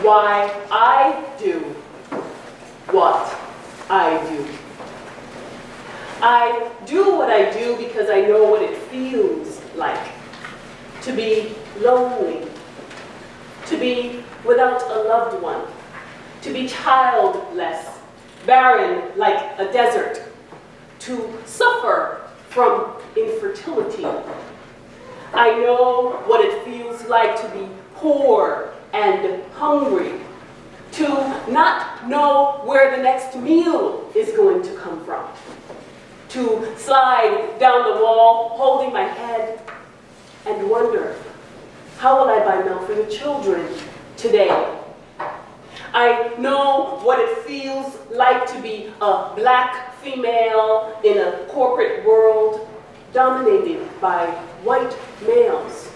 why I do what I do. I do what I do because I know what it feels like to be lonely, to be without a loved one, to be childless, barren like a desert, to suffer from infertility. I know what it feels like to be poor and hungry, to not know where the next meal is going to come from, to slide down the wall holding my head and wonder, how will I buy milk for the children today? I know what it feels like to be a black female in a corporate world dominated by white males,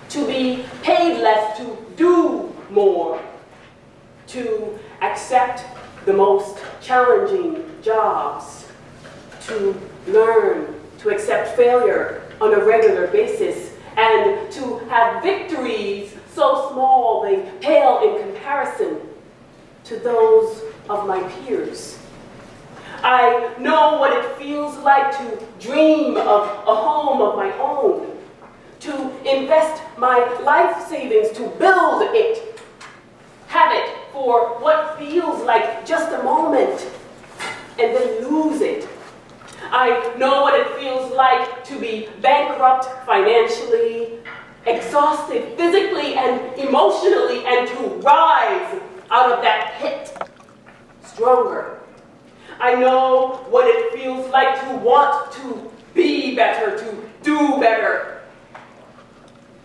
to be paid less to do more, to accept the most challenging jobs, to learn to accept failure on a regular basis, and to have victories so small they pale in comparison to those of my peers. I know what it feels like to dream of a home of my own, to invest my life savings to build it, have it for what feels like just a moment, and then lose it. I know what it feels like to be bankrupt financially, exhausted physically and emotionally, and to rise out of that pit stronger. I know what it feels like to want to be better, to do better,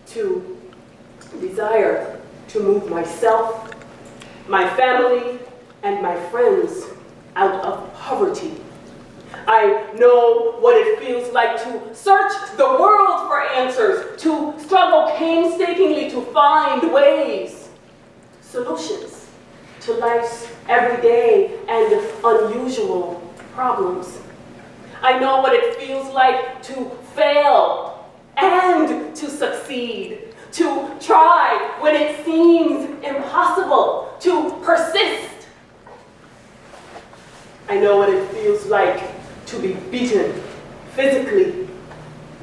to desire to move myself, my family, and my friends out of poverty. I know what it feels like to search the world for answers, to struggle painstakingly to find ways, solutions to life's everyday and unusual problems. I know what it feels like to fail and to succeed, to try when it seems impossible, to persist. I know what it feels like to be beaten physically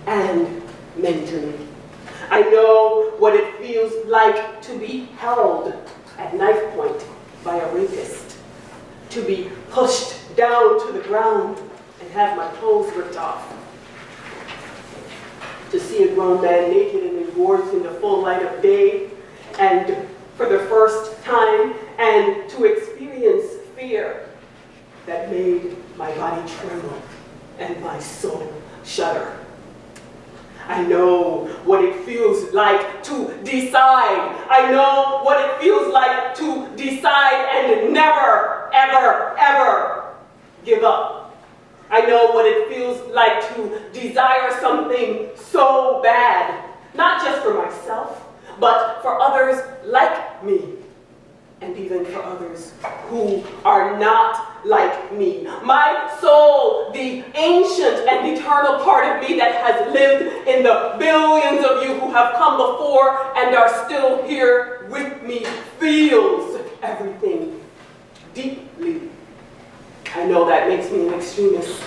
and mentally. I know what it feels like to be held at knife point by a rapist, to be pushed down to the ground and have my clothes ripped off, to see a grown man naked and engorged in the full light of day, and for the first time, and to experience fear that made my body tremble and my soul shudder. I know what it feels like to decide. I know what it feels like to decide and never, ever, ever give up. I know what it feels like to desire something so bad, not just for myself, but for others like me, and even for others who are not like me. My soul, the ancient and eternal part of me that has lived in the billions of you who have come before and are still here with me, feels everything deeply. I know that makes me an extremist,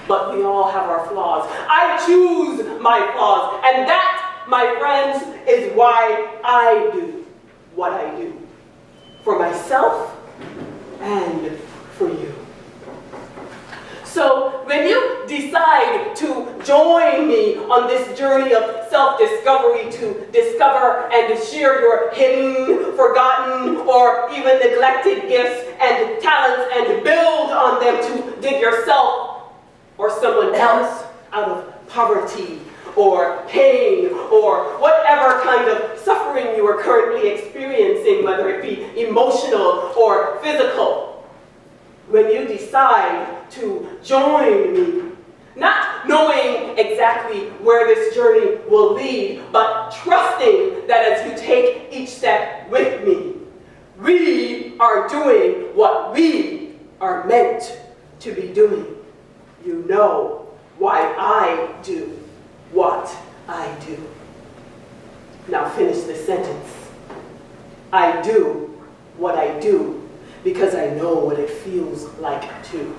but we all have our flaws. I choose my flaws, and that, my friends, is why I do what I do. For myself and for you. So when you decide to join me on this journey of self-discovery, to discover and to share your hidden, forgotten, or even neglected gifts and talents and build on them to dig yourself or someone else out of poverty or pain, or whatever kind of suffering you are currently experiencing, whether it be emotional or physical. When you decide to join me, not knowing exactly where this journey will lead, but trusting that as you take each step with me, we are doing what we are meant to be doing. You know why I do what I do. Now finish this sentence. I do what I do because I know what it feels like to.